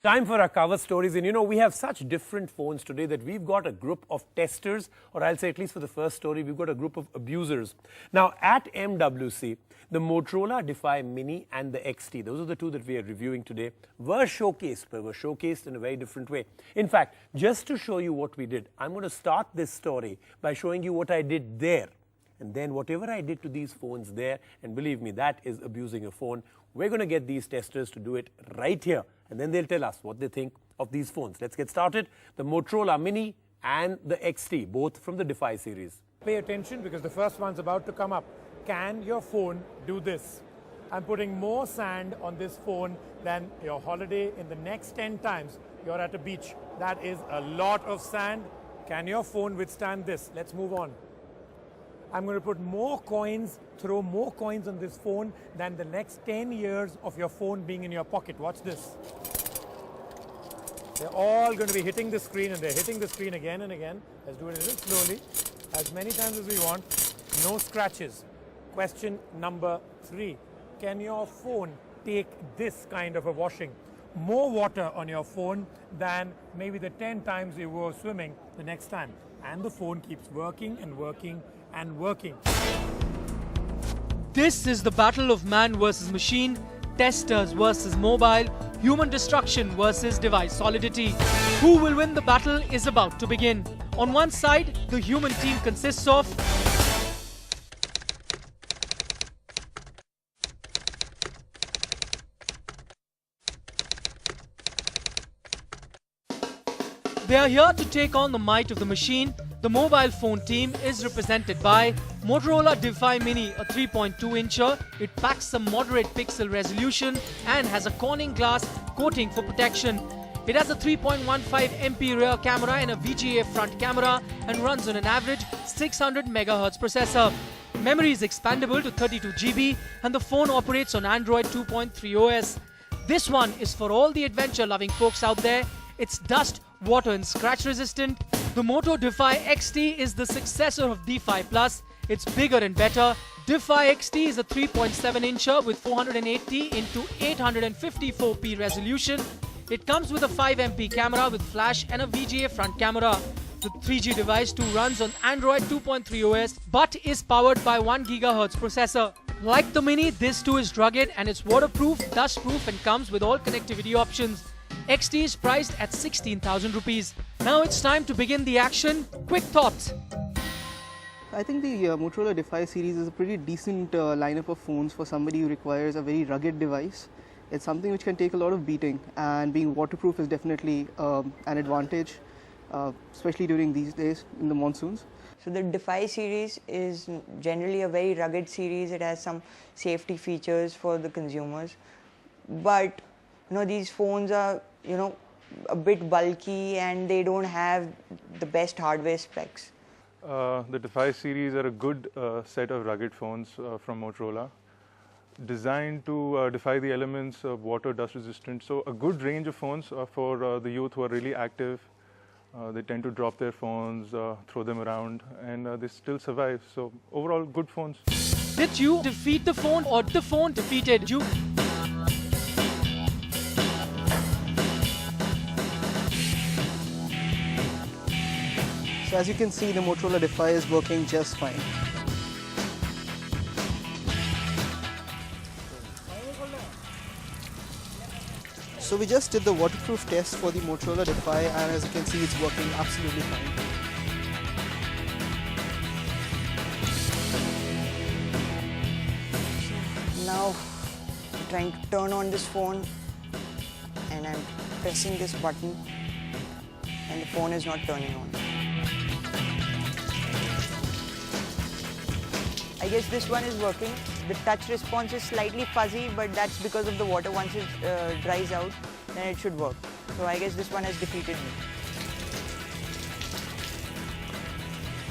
Time for our cover stories. And you know, we have such different phones today that we've got a group of testers, or I'll say at least for the first story, we've got a group of abusers. Now, at MWC, the Motorola Defy Mini and the XT, those are the two that we are reviewing today, were showcased, but were showcased in a very different way. In fact, just to show you what we did, I'm going to start this story by showing you what I did there. And then whatever I did to these phones there, and believe me, that is abusing a phone. We're going to get these testers to do it right here. And then they'll tell us what they think of these phones. Let's get started. The Motorola Mini and the XT, both from the Defy series. Pay attention because the first one's about to come up. Can your phone do this? I'm putting more sand on this phone than your holiday in the next 10 times you're at a beach. That is a lot of sand. Can your phone withstand this? Let's move on. I'm going to put more coins, throw more coins on this phone than the next 10 years of your phone being in your pocket. Watch this. They're all going to be hitting the screen, and they're hitting the screen again and again. Let's do it a little slowly, as many times as we want. No scratches. Question number 3. Can your phone take this kind of a washing? More water on your phone than maybe the 10 times you were swimming the next time. And the phone keeps working and working and working. This is the battle of man versus machine, testers versus mobile, human destruction versus device solidity. Who will win the battle is about to begin. On one side, the human team consists of They are here to take on the might of the machine. The mobile phone team is represented by Motorola Defy Mini, a 3.2-incher. It packs some moderate pixel resolution and has a Corning glass coating for protection. It has a 3.15 MP rear camera and a VGA front camera and runs on an average 600 MHz processor. Memory is expandable to 32 GB and the phone operates on Android 2.3 OS. This one is for all the adventure-loving folks out there. It's dust, water and scratch resistant. The Moto Defy XT is the successor of Defy Plus. It's bigger and better. Defy XT is a 3.7-incher with 480 into 854p resolution. It comes with a 5MP camera with flash and a VGA front camera. The 3G device too runs on Android 2.3 OS but is powered by 1 GHz processor. Like the Mini, this too is rugged and it's waterproof, dustproof and comes with all connectivity options. XT is priced at 16,000 rupees. Now it's time to begin the action. Quick thoughts. I think the Motorola Defy series is a pretty decent lineup of phones for somebody who requires a very rugged device. It's something which can take a lot of beating, and being waterproof is definitely an advantage, especially during these days in the monsoons. So the Defy series is generally a very rugged series. It has some safety features for the consumers, but these phones are a bit bulky and they don't have the best hardware specs. The Defy series are a good set of rugged phones from Motorola, designed to defy the elements of water, dust resistant. So a good range of phones for the youth who are really active. They tend to drop their phones, throw them around, and they still survive. So overall, good phones. Did you defeat the phone or the phone defeated you? So as you can see, the Motorola Defy is working just fine. So we just did the waterproof test for the Motorola Defy, and as you can see, it's working absolutely fine. Now I'm trying to turn on this phone and I'm pressing this button and the phone is not turning on. I guess this one is working. The touch response is slightly fuzzy, but that's because of the water. Once it dries out, then it should work. So I guess this one has defeated me.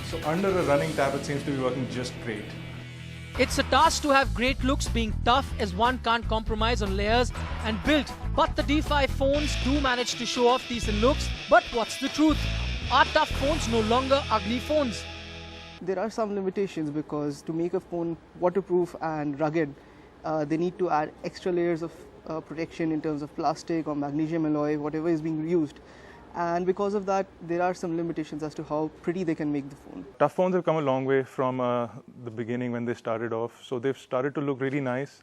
So under a running tap, it seems to be working just great. It's a task to have great looks being tough, as one can't compromise on layers and build. But the Defy phones do manage to show off decent looks. But what's the truth? Are tough phones no longer ugly phones? There are some limitations because to make a phone waterproof and rugged, they need to add extra layers of protection in terms of plastic or magnesium alloy, whatever is being used. And because of that, there are some limitations as to how pretty they can make the phone. Tough phones have come a long way from the beginning when they started off. So they've started to look really nice,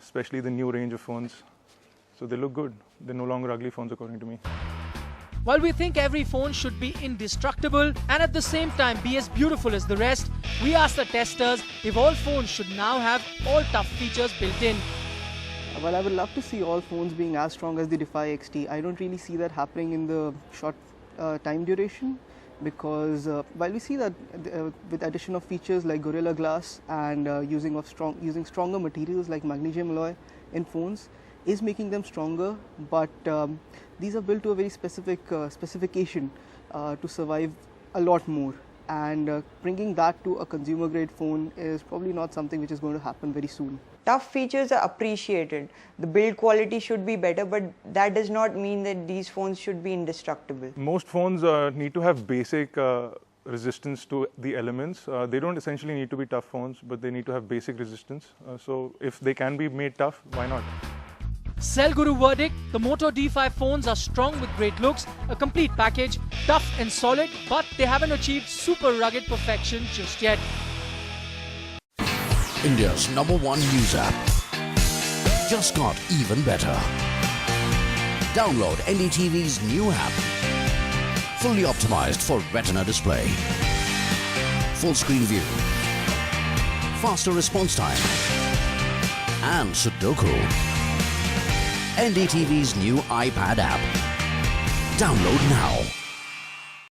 especially the new range of phones. So they look good. They're no longer ugly phones according to me. While we think every phone should be indestructible and at the same time be as beautiful as the rest, we asked the testers if all phones should now have all tough features built in. Well, I would love to see all phones being as strong as the Defy XT. I don't really see that happening in the short time duration, because while we see that with addition of features like Gorilla Glass and using stronger materials like magnesium alloy in phones is making them stronger, but these are built to a very specific specification to survive a lot more. And bringing that to a consumer grade phone is probably not something which is going to happen very soon. Tough features are appreciated. The build quality should be better, but that does not mean that these phones should be indestructible. Most phones need to have basic resistance to the elements. They don't essentially need to be tough phones, but they need to have basic resistance. So if they can be made tough, why not? Cell Guru verdict, the Moto Defy phones are strong with great looks, a complete package, tough and solid, but they haven't achieved super rugged perfection just yet. India's #1 news app just got even better. Download NDTV's new app. Fully optimized for Retina display. Full screen view. Faster response time. And Sudoku. NDTV's new iPad app. Download now.